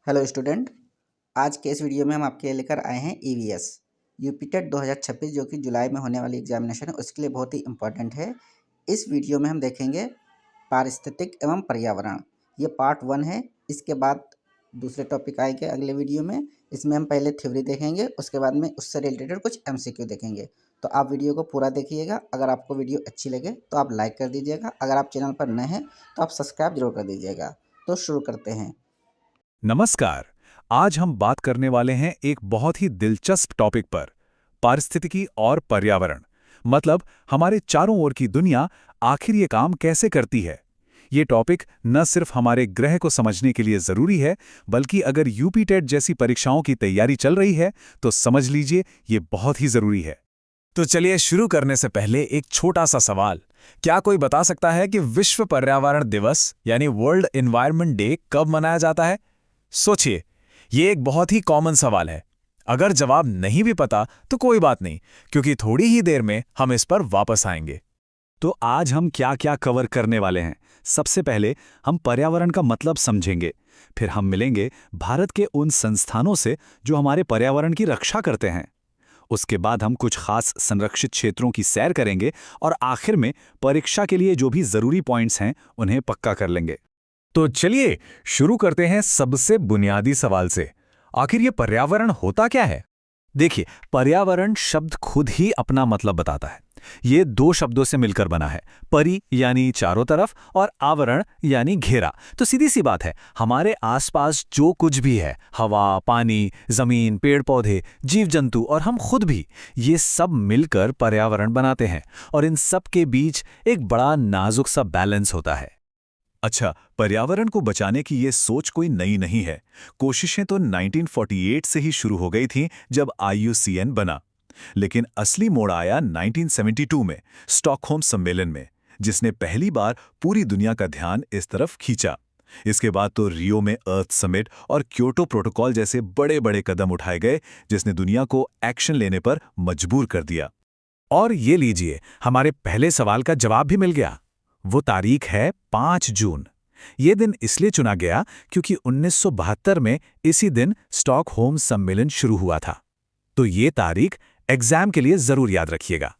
Hello student. आज के इस वीडियो में हम आपके लिए लेकर आए हैं ईवीएस यूपीटेट 2026 जो कि जुलाई में होने वाली एग्जामिनेशन है, उसके लिए बहुत ही इम्पोर्टेंट है। इस वीडियो में हम देखेंगे पारिस्थितिक एवं पर्यावरण, ये पार्ट 1 है। इसके बाद दूसरे टॉपिक आएंगे अगले वीडियो में। इसमें हम पहले थ्योरी देखेंगे, उसके बाद में उससे रिलेटेड कुछ एमसीक्यू देखेंगे। तो आप वीडियो को पूरा देखिएगा। अगर आपको वीडियो अच्छी लगे तो आप लाइक कर दीजिएगा। अगर आप चैनल पर नए हैं तो आप सब्सक्राइब जरूर कर दीजिएगा। तो शुरू करते हैं। नमस्कार। आज हम बात करने वाले हैं एक बहुत ही दिलचस्प टॉपिक पर, पारिस्थितिकी और पर्यावरण। मतलब हमारे चारों ओर की दुनिया आखिर ये काम कैसे करती है। ये टॉपिक न सिर्फ हमारे ग्रह को समझने के लिए जरूरी है, बल्कि अगर यूपीटेट जैसी परीक्षाओं की तैयारी चल रही है तो समझ लीजिए ये बहुत ही जरूरी है। तो चलिए शुरू करने से पहले एक छोटा सा सवाल। क्या कोई बता सकता है कि विश्व पर्यावरण दिवस यानी वर्ल्ड एनवायरनमेंट डे कब मनाया जाता है? सोचिए, ये एक बहुत ही कॉमन सवाल है। अगर जवाब नहीं भी पता तो कोई बात नहीं, क्योंकि थोड़ी ही देर में हम इस पर वापस आएंगे। तो आज हम क्या क्या कवर करने वाले हैं? सबसे पहले हम पर्यावरण का मतलब समझेंगे। फिर हम मिलेंगे भारत के उन संस्थानों से जो हमारे पर्यावरण की रक्षा करते हैं। उसके बाद हम कुछ खास संरक्षित क्षेत्रों की सैर करेंगे और आखिर में परीक्षा के लिए जो भी जरूरी पॉइंट्स हैं उन्हें पक्का कर लेंगे। तो चलिए शुरू करते हैं सबसे बुनियादी सवाल से। आखिर ये पर्यावरण होता क्या है? देखिए, पर्यावरण शब्द खुद ही अपना मतलब बताता है। ये दो शब्दों से मिलकर बना है, परि यानी चारों तरफ और आवरण यानी घेरा। तो सीधी सी बात है, हमारे आसपास जो कुछ भी है, हवा, पानी, जमीन, पेड़ पौधे, जीव जंतु और हम खुद भी, ये सब मिलकर पर्यावरण बनाते हैं। और इन सब के बीच एक बड़ा नाजुक सा बैलेंस होता है। अच्छा, पर्यावरण को बचाने की ये सोच कोई नई नहीं है। कोशिशें तो 1948 से ही शुरू हो गई थीं जब IUCN बना। लेकिन असली मोड़ आया 1972 में, स्टॉकहोम सम्मेलन में, जिसने पहली बार पूरी दुनिया का ध्यान इस तरफ खींचा। इसके बाद तो रियो में अर्थ समिट और क्योटो प्रोटोकॉल जैसे बड़े बड़े कदम उठाए गए, जिसने दुनिया को एक्शन लेने पर मजबूर कर दिया। और ये लीजिए, हमारे पहले सवाल का जवाब भी मिल गया। वो तारीख है 5 जून। ये दिन इसलिए चुना गया क्योंकि 1972 में इसी दिन स्टॉकहोम सम्मेलन शुरू हुआ था। तो ये तारीख एग्जाम के लिए जरूर याद रखिएगा।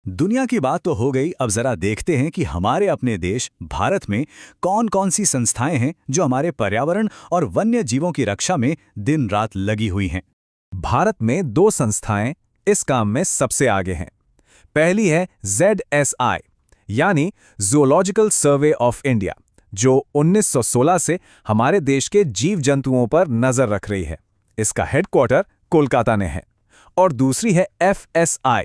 दुनिया की बात तो हो गई, अब जरा देखते हैं कि हमारे अपने देश भारत में कौन कौन सी संस्थाएं हैं जो हमारे पर्यावरण और वन्य जीवों की रक्षा में दिन रात लगी हुई हैं। भारत में दो संस्थाएं इस काम में सबसे आगे हैं। पहली है ZSI यानी ज़ूलॉजिकल सर्वे ऑफ इंडिया, जो 1916 से हमारे देश के जीव जंतुओं पर नजर रख रही है। इसका हेडक्वार्टर कोलकाता में है। और दूसरी है FSI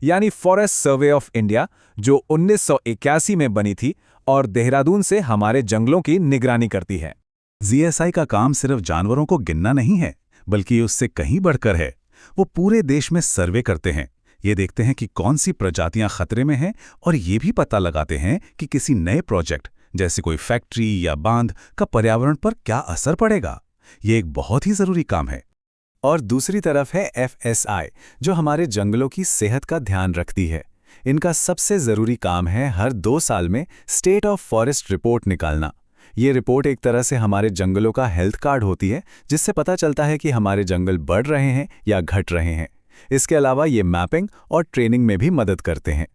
यानी फॉरेस्ट सर्वे ऑफ इंडिया, जो 1981 में बनी थी और देहरादून से हमारे जंगलों की निगरानी करती है। ZSI का काम सिर्फ जानवरों को गिनना नहीं है, बल्कि उससे कहीं बढ़कर है। वो पूरे देश में सर्वे करते हैं, ये देखते हैं कि कौन सी प्रजातियां खतरे में हैं और ये भी पता लगाते हैं कि किसी नए प्रोजेक्ट जैसे कोई फैक्ट्री या बांध का पर्यावरण पर क्या असर पड़ेगा। ये एक बहुत ही जरूरी काम है। और दूसरी तरफ है FSI, जो हमारे जंगलों की सेहत का ध्यान रखती है। इनका सबसे जरूरी काम है हर 2 साल में स्टेट ऑफ फॉरेस्ट रिपोर्ट निकालना। ये रिपोर्ट एक तरह से हमारे जंगलों का हेल्थ कार्ड होती है, जिससे पता चलता है कि हमारे जंगल बढ़ रहे हैं या घट रहे हैं। इसके अलावा ये मैपिंग और ट्रेनिंग में भी मदद करते हैं।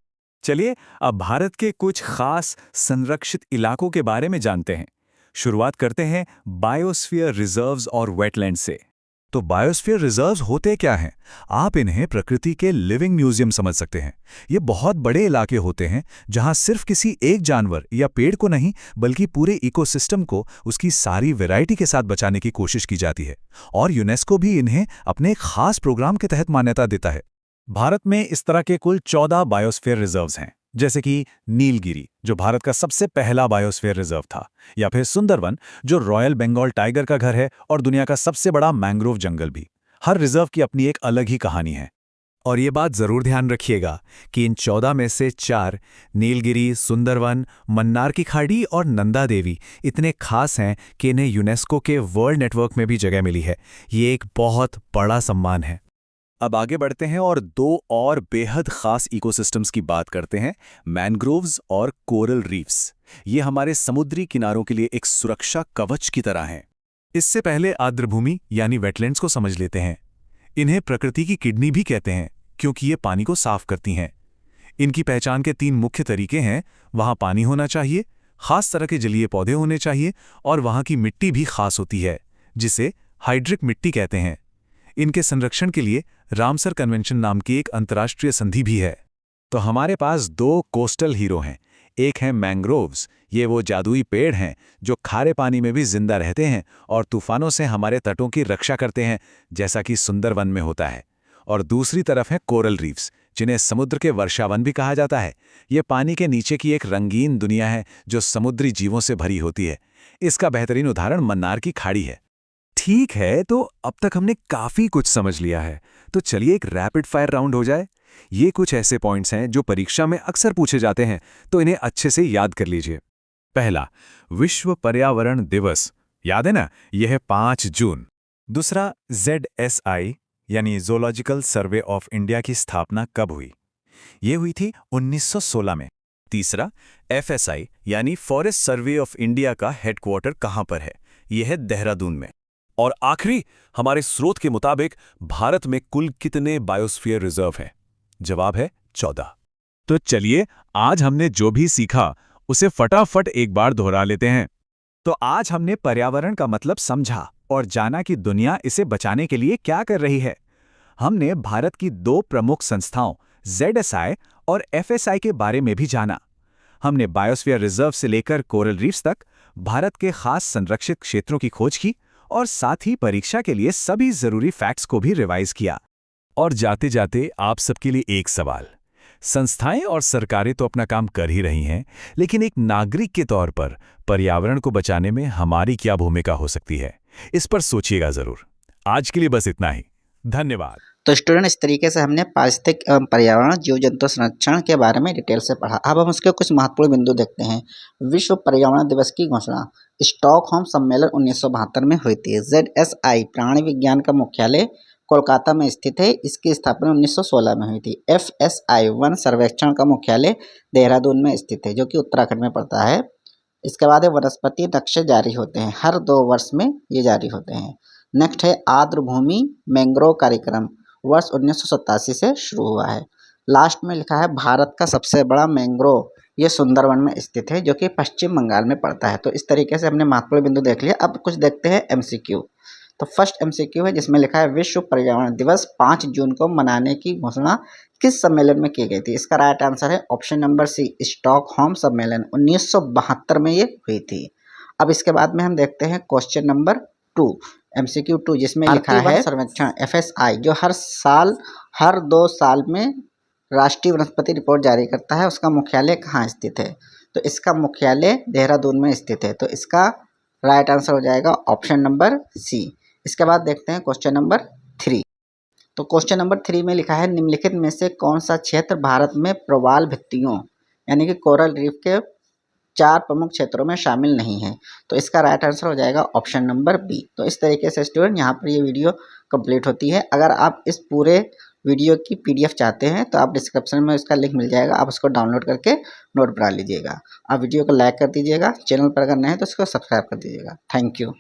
चलिए अब भारत के कुछ खास संरक्षित इलाकों के बारे में जानते हैं। शुरुआत करते हैं बायोस्फीयर रिजर्व्स और वेटलैंड से। तो बायोस्फीयर रिजर्व्स होते क्या हैं? आप इन्हें प्रकृति के लिविंग म्यूजियम समझ सकते हैं। ये बहुत बड़े इलाके होते हैं जहां सिर्फ किसी एक जानवर या पेड़ को नहीं, बल्कि पूरे इकोसिस्टम को उसकी सारी वैरायटी के साथ बचाने की कोशिश की जाती है। और यूनेस्को भी इन्हें अपने खास प्रोग्राम के तहत मान्यता देता है। भारत में इस तरह के कुल 14 बायोस्फीयर रिजर्व्स हैं, जैसे कि नीलगिरी, जो भारत का सबसे पहला बायोस्फीयर रिजर्व था, या फिर सुंदरवन, जो रॉयल बंगाल टाइगर का घर है और दुनिया का सबसे बड़ा मैंग्रोव जंगल भी। हर रिजर्व की अपनी एक अलग ही कहानी है। और ये बात जरूर ध्यान रखिएगा कि इन 14 में से 4, नीलगिरी, सुंदरवन, मन्नार की खाड़ी और नंदा देवी, इतने खास हैं कि इन्हें यूनेस्को के वर्ल्ड नेटवर्क में भी जगह मिली है। ये एक बहुत बड़ा सम्मान है। अब आगे बढ़ते हैं और 2 और बेहद खास इकोसिस्टम्स की बात करते हैं, मैनग्रोव्स और कोरल रीफ्स। ये हमारे समुद्री किनारों के लिए एक सुरक्षा कवच की तरह हैं। इससे पहले आर्द्रभूमि यानी वेटलैंड्स को समझ लेते हैं। इन्हें प्रकृति की किडनी भी कहते हैं, क्योंकि ये पानी को साफ करती हैं। इनकी पहचान के 3 मुख्य तरीके हैं। वहां पानी होना चाहिए, खास तरह के जलीय पौधे होने चाहिए, और वहां की मिट्टी भी खास होती है, जिसे हाइड्रिक मिट्टी कहते हैं। इनके संरक्षण के लिए रामसर कन्वेंशन नाम की एक अंतर्राष्ट्रीय संधि भी है। तो हमारे पास 2 कोस्टल हीरो हैं। एक है मैंग्रोव्स, ये वो जादुई पेड़ हैं जो खारे पानी में भी जिंदा रहते हैं और तूफानों से हमारे तटों की रक्षा करते हैं, जैसा कि सुंदरवन में होता है। और दूसरी तरफ है कोरल रीफ्स, जिन्हें समुद्र के वर्षावन भी कहा जाता है। ये पानी के नीचे की एक रंगीन दुनिया है जो समुद्री जीवों से भरी होती है। इसका बेहतरीन उदाहरण मन्नार की खाड़ी है। ठीक है, तो अब तक हमने काफी कुछ समझ लिया है। तो चलिए एक रैपिड फायर राउंड हो जाए। ये कुछ ऐसे पॉइंट्स हैं जो परीक्षा में अक्सर पूछे जाते हैं, तो इन्हें अच्छे से याद कर लीजिए। पहला, विश्व पर्यावरण दिवस, याद है ना? यह है 5 जून। दूसरा, ZSI यानी ज़ूलॉजिकल सर्वे ऑफ इंडिया की स्थापना कब हुई? ये हुई थी 1916 में। तीसरा, FSI यानी फॉरेस्ट सर्वे ऑफ इंडिया का हेडक्वार्टर कहाँ पर है? यह है देहरादून में। और आखिरी, हमारे स्रोत के मुताबिक भारत में कुल कितने बायोस्फीयर रिजर्व हैं? जवाब है 14। तो चलिए, आज हमने जो भी सीखा उसे फटाफट एक बार दोहरा लेते हैं। तो आज हमने पर्यावरण का मतलब समझा और जाना कि दुनिया इसे बचाने के लिए क्या कर रही है। हमने भारत की 2 प्रमुख संस्थाओं ZSI और FSI के बारे में भी जाना। हमने बायोस्फीयर रिजर्व से लेकर कोरल रीफ्स तक भारत के खास संरक्षित क्षेत्रों की खोज की और साथ ही परीक्षा के लिए सभी जरूरी फैक्ट्स को भी रिवाइज किया। और जाते जाते आप सबके लिए एक सवाल। संस्थाएं और सरकारें तो अपना काम कर ही रही हैं, लेकिन एक नागरिक के तौर पर पर्यावरण को बचाने में हमारी क्या भूमिका हो सकती है? इस पर सोचिएगा जरूर। आज के लिए बस इतना ही। धन्यवाद। तो स्टूडेंट, इस तरीके से हमने पारिस्थितिक एवं पर्यावरण जीव जंतु संरक्षण के बारे में डिटेल से पढ़ा। अब हम उसके कुछ महत्वपूर्ण बिंदु देखते हैं। विश्व पर्यावरण दिवस की घोषणा स्टॉकहोम सम्मेलन 1972 में हुई थी। ZSI प्राणी विज्ञान का मुख्यालय कोलकाता में स्थित है। इसकी स्थापना 1916 में हुई थी। FSI वन सर्वेक्षण का मुख्यालय देहरादून में स्थित है, जो कि उत्तराखंड में पड़ता है। इसके बाद वनस्पति नक्शे जारी होते हैं, हर 2 वर्ष में ये जारी होते हैं। नेक्स्ट है आर्द्रभूमि मैंग्रोव कार्यक्रम, वर्ष 1987 से शुरू हुआ है। लास्ट में लिखा है भारत का सबसे बड़ा मैंग्रोव ये सुंदरवन में स्थित है, जो कि पश्चिम बंगाल में पड़ता है। तो इस तरीके से हमने महत्वपूर्ण बिंदु देख लिया। अब कुछ देखते हैं MCQ। तो फर्स्ट MCQ है, जिसमें लिखा है विश्व पर्यावरण दिवस 5 जून को मनाने की घोषणा किस सम्मेलन में की गई थी? इसका राइट आंसर है ऑप्शन नंबर सी, स्टॉकहोम सम्मेलन 1972 में ये हुई थी। अब इसके बाद में हम देखते हैं क्वेश्चन नंबर 2, MCQ 2, जिसमें लिखा है सर्वेक्षण FSI जो हर 2 साल में राष्ट्रीय वनस्पति रिपोर्ट जारी करता है, उसका मुख्यालय कहाँ स्थित है? तो इसका मुख्यालय देहरादून में स्थित है। तो इसका राइट आंसर हो जाएगा ऑप्शन नंबर सी। इसके बाद देखते हैं क्वेश्चन नंबर 3। तो क्वेश्चन नंबर 3 में लिखा है निम्नलिखित में से कौन सा क्षेत्र भारत में प्रवाल भित्तियों यानी कि कोरल रीफ के 4 प्रमुख क्षेत्रों में शामिल नहीं है? तो इसका राइट आंसर हो जाएगा ऑप्शन नंबर बी। तो इस तरीके से स्टूडेंट यहाँ पर ये वीडियो कंप्लीट होती है। अगर आप इस पूरे वीडियो की PDF चाहते हैं तो आप डिस्क्रिप्शन में इसका लिंक मिल जाएगा, आप उसको डाउनलोड करके नोट बना लीजिएगा। आप वीडियो को लाइक कर दीजिएगा, चैनल पर अगर नए हैं तो इसको सब्सक्राइब कर दीजिएगा। Thank you.